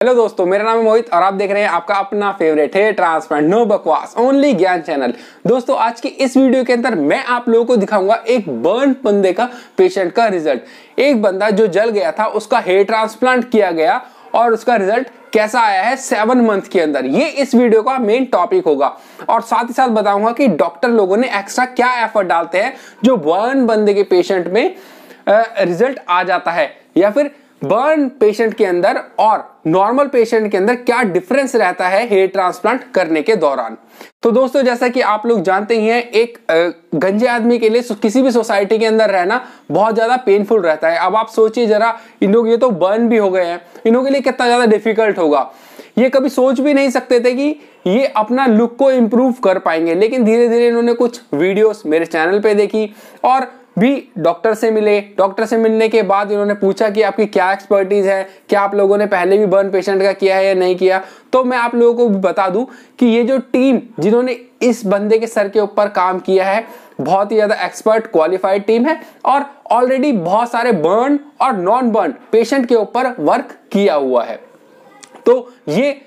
Hello दोस्तों, मेरा नाम है मोहित और आप देख रहे हैं आपका अपना फेवरेट है ट्रांसप्लांट नो बकवास ओनली ज्ञान चैनल। दोस्तों, आज की इस वीडियो के अंदर मैं आप लोगों को दिखाऊंगा एक बर्न बंदे का पेशेंट का रिजल्ट। एक बंदा जो जल गया था उसका हेयर ट्रांसप्लांट किया गया और उसका रिजल्ट कैसा आया है 7 मंथ के अंदर। ये इस वीडियो का मेन टॉपिक होगा और साथ ही साथ बताऊंगा कि डॉक्टर लोगों ने एक्स्ट्रा क्या एफर्ट डालते हैं जो बर्न बंदे के पेशेंट में रिजल्ट आ जाता है, या फिर बर्न पेशेंट के अंदर और नॉर्मल पेशेंट के अंदर क्या डिफरेंस रहता है हेयर ट्रांसप्लांट करने के दौरान। तो दोस्तों, जैसा कि आप लोग जानते ही हैं, एक गंजे आदमी के लिए किसी भी सोसाइटी के अंदर रहना बहुत ज्यादा पेनफुल रहता है। अब आप सोचिए जरा, इन लोग ये तो बर्न भी हो गए हैं, इन लोगों के लिए कितना ज्यादा डिफिकल्ट होगा। ये कभी सोच भी नहीं सकते थे कि ये अपना लुक को इंप्रूव कर पाएंगे, लेकिन धीरे धीरे इन्होंने कुछ वीडियोस मेरे चैनल पे देखी और भी डॉक्टर से मिले। डॉक्टर से मिलने के बाद इन्होंने पूछा कि आपकी क्या एक्सपर्टीज है, क्या आप लोगों ने पहले भी बर्न पेशेंट का किया है या नहीं किया। तो मैं आप लोगों को भी बता दूं कि ये जो टीम जिन्होंने इस बंदे के सर के ऊपर काम किया है, बहुत ही ज्यादा एक्सपर्ट क्वालिफाइड टीम है और ऑलरेडी बहुत सारे बर्न और नॉन बर्न पेशेंट के ऊपर वर्क किया हुआ है। तो ये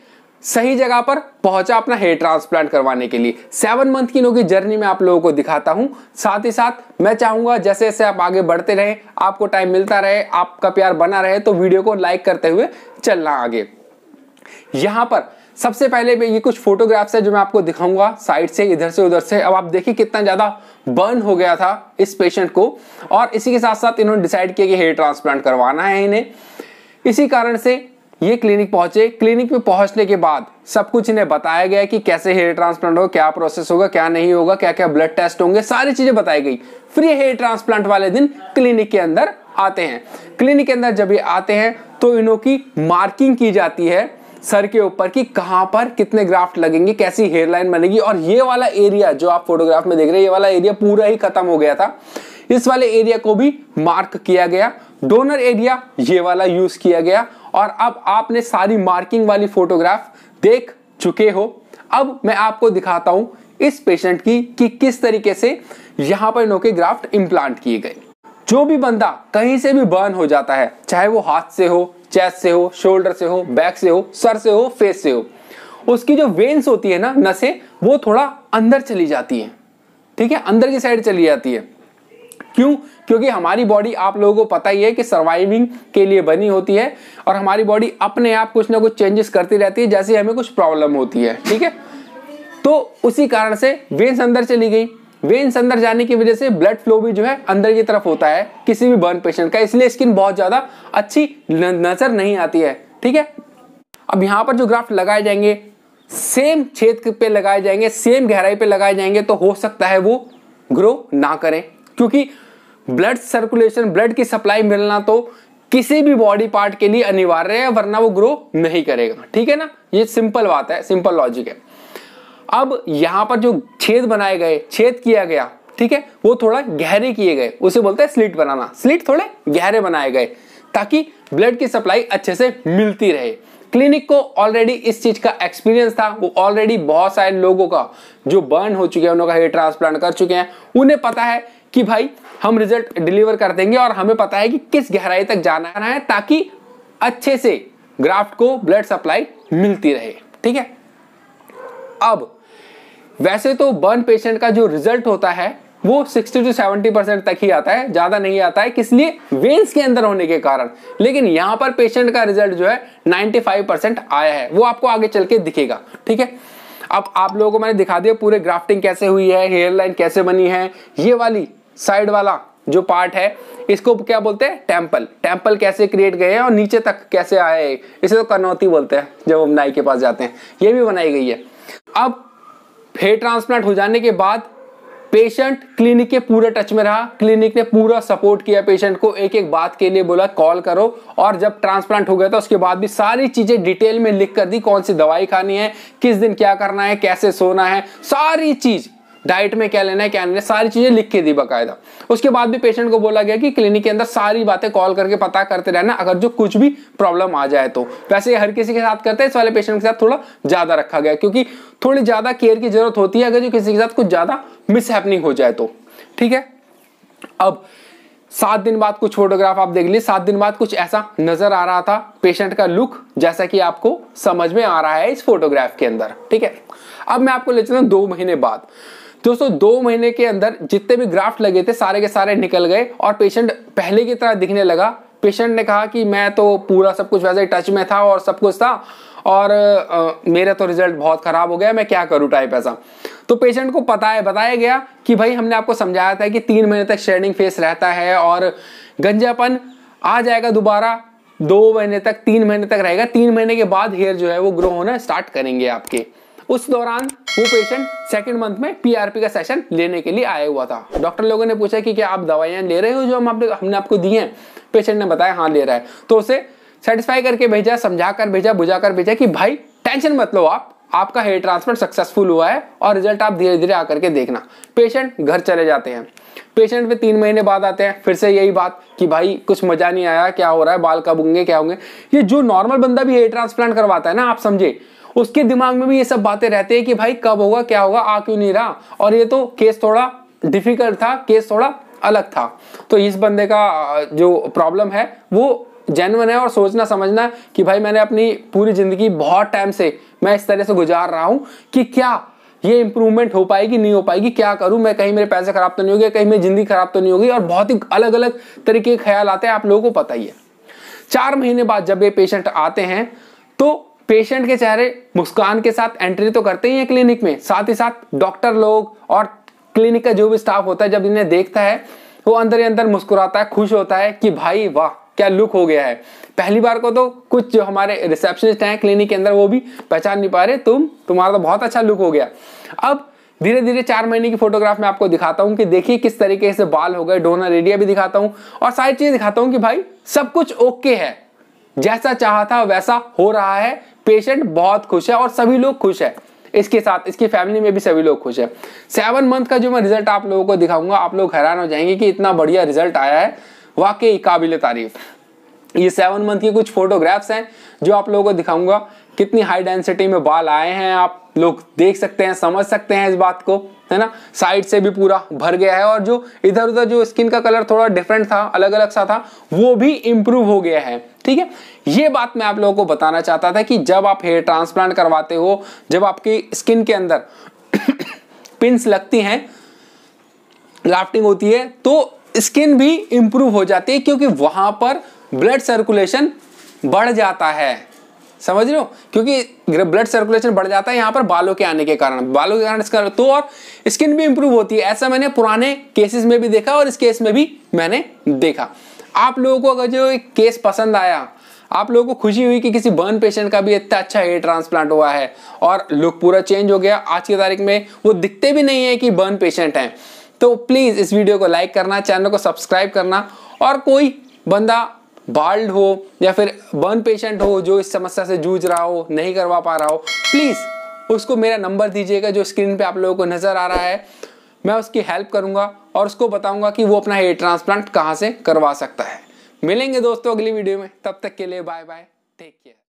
सही जगह पर पहुंचा अपना हेयर ट्रांसप्लांट करवाने के लिए। 7 मंथ की इनकी जर्नी में आप लोगों को दिखाता हूं। साथ ही साथ मैं चाहूंगा जैसे जैसे आप आगे बढ़ते रहे, आपको टाइम मिलता रहे, आपका प्यार बना रहे, तो वीडियो को लाइक करते हुए चलना आगे। यहां पर सबसे पहले ये कुछ फोटोग्राफ्स है जो मैं आपको दिखाऊंगा साइड से, इधर से उधर से। अब आप देखिए कितना ज्यादा बर्न हो गया था इस पेशेंट को और इसी के साथ साथ इन्होंने डिसाइड किया कि हेयर ट्रांसप्लांट करवाना है इन्हें। इसी कारण से ये क्लिनिक पहुंचे। क्लिनिक में पहुंचने के बाद सब कुछ इन्हें बताया गया कि कैसे हेयर ट्रांसप्लांट होगा, क्या प्रोसेस होगा, क्या नहीं होगा, क्या क्या ब्लड टेस्ट होंगे, सारी चीजें बताई गई। फिर ये हेयर ट्रांसप्लांट वाले दिन क्लिनिक के अंदर आते हैं। क्लिनिक के अंदर जब ये आते हैं तो इन्हों की मार्किंग की जाती है सर के ऊपर कि कहां पर कितने ग्राफ्ट लगेंगे, कैसी हेयर लाइन बनेगी। और ये वाला एरिया जो आप फोटोग्राफ में देख रहे हैं, ये वाला एरिया पूरा ही खत्म हो गया था। इस वाले एरिया को भी मार्क किया गया। डोनर एरिया ये वाला यूज किया गया और अब आपने सारी मार्किंग वाली फोटोग्राफ देख चुके हो। अब मैं आपको दिखाता हूं इस पेशेंट की कि किस तरीके से यहां पर इनके ग्राफ्ट इंप्लांट किए गए। जो भी बंदा कहीं से भी बर्न हो जाता है, चाहे वो हाथ से हो, चेस्ट से हो, शोल्डर से हो, बैक से हो, सर से हो, फेस से हो, उसकी जो वेन्स होती है ना, नसें, वो थोड़ा अंदर चली जाती है। ठीक है, अंदर की साइड चली जाती है। क्यों? क्योंकि हमारी बॉडी, आप लोगों को पता ही है कि सर्वाइविंग के लिए बनी होती है और हमारी बॉडी अपने आप कुछ ना कुछ चेंजेस करती रहती है जैसे हमें कुछ प्रॉब्लम होती है। ठीक है, तो उसी कारण से वेन्स अंदर चली गई। वेन्स अंदर जाने की वजह से ब्लड फ्लो भी जो है अंदर की तरफ होता है किसी भी बर्न पेशेंट का, इसलिए स्किन बहुत ज्यादा अच्छी नजर नहीं आती है। ठीक है, अब यहां पर जो ग्राफ्ट लगाए जाएंगे सेम छेद पे लगाए जाएंगे, सेम गहराई पे लगाए जाएंगे, तो हो सकता है वो ग्रो ना करें, क्योंकि ब्लड सर्कुलेशन, ब्लड की सप्लाई मिलना तो किसी भी बॉडी पार्ट के लिए अनिवार्य है, वरना वो ग्रो नहीं करेगा। ठीक है ना, ये सिंपल बात है, सिंपल लॉजिक है। अब यहां पर जो छेद बनाए गए, छेद किया गया, ठीक है, वो थोड़ा गहरे किए गए, उसे बोलते हैं स्लिट बनाना। स्लिट थोड़े गहरे बनाए गए ताकि ब्लड की सप्लाई अच्छे से मिलती रहे। क्लिनिक को ऑलरेडी इस चीज का एक्सपीरियंस था, वो ऑलरेडी बहुत सारे लोगों का जो बर्न हो चुके हैं, उनका हेयर ट्रांसप्लांट कर चुके हैं, उन्हें पता है कि भाई हम रिजल्ट डिलीवर कर देंगे और हमें पता है कि किस गहराई तक जाना है ताकि अच्छे से ग्राफ्ट को ब्लड सप्लाई मिलती रहे। ठीक है, अब वैसे तो बर्न पेशेंट का जो रिजल्ट होता है वो 60 से 70% तक ही आता है, ज्यादा नहीं आता है, किस लिए? वेन्स के अंदर होने के कारण। लेकिन यहां पर पेशेंट का रिजल्ट जो है 95% आया है, वो आपको आगे चल के दिखेगा। ठीक है, अब आप लोगों को मैंने दिखा दिया पूरे ग्राफ्टिंग कैसे हुई है, हेयर लाइन कैसे बनी है। ये वाली साइड वाला जो पार्ट है इसको क्या बोलते हैं? टेम्पल। टेम्पल कैसे क्रिएट गए हैं और नीचे तक कैसे आए, इसे तो कनौती बोलते हैं जब हम नाई के पास जाते हैं, ये भी बनाई गई है। अब हेयर ट्रांसप्लांट हो जाने के बाद पेशेंट क्लिनिक के पूरे टच में रहा। क्लिनिक ने पूरा सपोर्ट किया पेशेंट को, एक एक बात के लिए बोला कॉल करो। और जब ट्रांसप्लांट हो गया था उसके बाद भी सारी चीजें डिटेल में लिख कर दी, कौन सी दवाई खानी है, किस दिन क्या करना है, कैसे सोना है, सारी चीज, डाइट में क्या लेना है, क्या नहीं है, सारी चीजें लिख के दी बकायदा। उसके बाद भी पेशेंट को बोला गया कि क्लिनिक के अंदर सारी बातें कॉल करके पता करते रहना अगर जो कुछ भी प्रॉब्लम आ जाए तो। वैसे हर किसी के साथ करते हैं, इस वाले पेशेंट के साथ थोड़ा ज्यादा रखा गया क्योंकि थोड़ी ज्यादा केयर की जरूरत होती है अगर जो किसी के साथ कुछ ज्यादा मिसहैपनिंग हो जाए तो। ठीक है, अब 7 दिन बाद कुछ फोटोग्राफ आप देख लीजिए, 7 दिन बाद कुछ ऐसा नजर आ रहा था पेशेंट का लुक, जैसा कि आपको समझ में आ रहा है इस फोटोग्राफ के अंदर। ठीक है, अब मैं आपको ले चलता हूं 2 महीने बाद। दोस्तों 2 महीने के अंदर जितने भी ग्राफ्ट लगे थे सारे के सारे निकल गए और पेशेंट पहले की तरह दिखने लगा। पेशेंट ने कहा कि मैं तो पूरा सब कुछ वैसे ही टच में था और सब कुछ था और मेरा तो रिजल्ट बहुत खराब हो गया, मैं क्या करूं टाइप ऐसा। तो पेशेंट को बताया गया कि भाई हमने आपको समझाया था कि 3 महीने तक शेडिंग फेस रहता है और गंजापन आ जाएगा दोबारा 2 महीने तक, 3 महीने तक रहेगा। 3 महीने के बाद हेयर जो है वो ग्रो होना स्टार्ट करेंगे आपके। उस दौरान वो पेशेंट सेकंड मंथ में पीआरपी का सेशन लेने के लिए आया हुआ था। डॉक्टर लोगों ने पूछा कि क्या आप दवाइयां ले रहे हो जो हमने आपको दी हैं? पेशेंट ने बताया हाँ ले रहा है। तो उसे सेटिस्फाई करके भेजा, समझा कर भेजा, बुझा कर भेजा कि भाई टेंशन मत लो, आपका हेयर ट्रांसप्लांट सक्सेसफुल हुआ है और रिजल्ट आप धीरे धीरे आकर के देखना। पेशेंट घर चले जाते हैं। पेशेंट पे 3 महीने बाद आते हैं, फिर से यही बात कि भाई कुछ मजा नहीं आया, क्या हो रहा है, बाल कब होंगे, क्या होंगे। ये जो नॉर्मल बंदा भी हेयर ट्रांसप्लांट करवाता है ना, आप समझे, उसके दिमाग में भी ये सब बातें रहती है कि भाई कब होगा, क्या होगा, आ क्यों नहीं रहा। और ये तो केस थोड़ा डिफिकल्ट था, केस थोड़ा अलग था। तो इस बंदे का जो प्रॉब्लम है वो जेन्युइन है और सोचना समझना कि भाई मैंने अपनी पूरी जिंदगी बहुत टाइम से मैं इस तरह से गुजार रहा हूं कि क्या ये इंप्रूवमेंट हो पाएगी, नहीं हो पाएगी, क्या करूं मैं, कहीं मेरे पैसे खराब तो नहीं हो गए, कहीं मेरी जिंदगी खराब तो नहीं होगी। और बहुत ही अलग अलग तरीके के ख्याल आते हैं, आप लोगों को पता ही है। 4 महीने बाद जब ये पेशेंट आते हैं तो पेशेंट के चेहरे मुस्कान के साथ एंट्री तो करते ही हैं क्लिनिक में, साथ ही साथ डॉक्टर लोग और क्लिनिक का जो भी स्टाफ होता है जब इन्हें देखता है वो अंदर ही अंदर मुस्कुराता है, खुश होता है कि भाई वाह क्या लुक हो गया है। पहली बार को तो कुछ जो हमारे रिसेप्शनिस्ट हैं क्लिनिक के अंदर वो भी पहचान नहीं पा रहे, तुम्हारा तो बहुत अच्छा लुक हो गया। अब धीरे धीरे 4 महीने की फोटोग्राफ में आपको दिखाता हूं कि देखिए किस तरीके से बाल हो गए, डोनर एरिया भी दिखाता हूं और सारी चीजें दिखाता हूं कि भाई सब कुछ ओके है, जैसा चाहा था वैसा हो रहा है। पेशेंट बहुत खुश है और सभी लोग खुश है, इसके साथ इसकी फैमिली में भी सभी लोग खुश है। 7 मंथ का जो मैं रिजल्ट आप लोगों को दिखाऊंगा, आप लोग हैरान हो जाएंगे कि इतना बढ़िया रिजल्ट आया है, वाकई काबिल तारीफ। ये 7 मंथ की कुछ फोटोग्राफ्स हैं जो आप लोगों को दिखाऊंगा। कितनी हाई डेंसिटी में बाल आए हैं आप लोग देख सकते हैं, समझ सकते हैं इस बात को, है ना। साइड से भी पूरा भर गया है और जो इधर उधर जो स्किन का कलर थोड़ा डिफरेंट था, अलग अलग सा था, वो भी इंप्रूव हो गया है। ठीक है, ये बात मैं आप लोगों को बताना चाहता था कि जब आप हेयर ट्रांसप्लांट करवाते हो, जब आपकी स्किन के अंदर पिंस लगती हैं, ग्राफ्टिंग होती है, तो स्किन भी इंप्रूव हो जाती है क्योंकि वहां पर ब्लड सर्कुलेशन बढ़ जाता है। समझ रहे हो, क्योंकि ब्लड सर्कुलेशन बढ़ जाता है यहाँ पर बालों के आने के कारण, बालों के कारण इसका तो और स्किन भी इंप्रूव होती है। ऐसा मैंने पुराने केसेस में भी देखा और इस केस में भी मैंने देखा। आप लोगों को अगर जो एक केस पसंद आया, आप लोगों को खुशी हुई कि किसी बर्न पेशेंट का भी इतना अच्छा हेयर ट्रांसप्लांट हुआ है और लुक पूरा चेंज हो गया, आज की तारीख में वो दिखते भी नहीं है कि बर्न पेशेंट हैं, तो प्लीज इस वीडियो को लाइक करना, चैनल को सब्सक्राइब करना। और कोई बंदा बाल्ड हो या फिर बर्न पेशेंट हो जो इस समस्या से जूझ रहा हो, नहीं करवा पा रहा हो, प्लीज उसको मेरा नंबर दीजिएगा जो स्क्रीन पे आप लोगों को नजर आ रहा है। मैं उसकी हेल्प करूंगा और उसको बताऊंगा कि वो अपना हेयर ट्रांसप्लांट कहां से करवा सकता है। मिलेंगे दोस्तों अगली वीडियो में, तब तक के लिए बाय बाय, टेक केयर।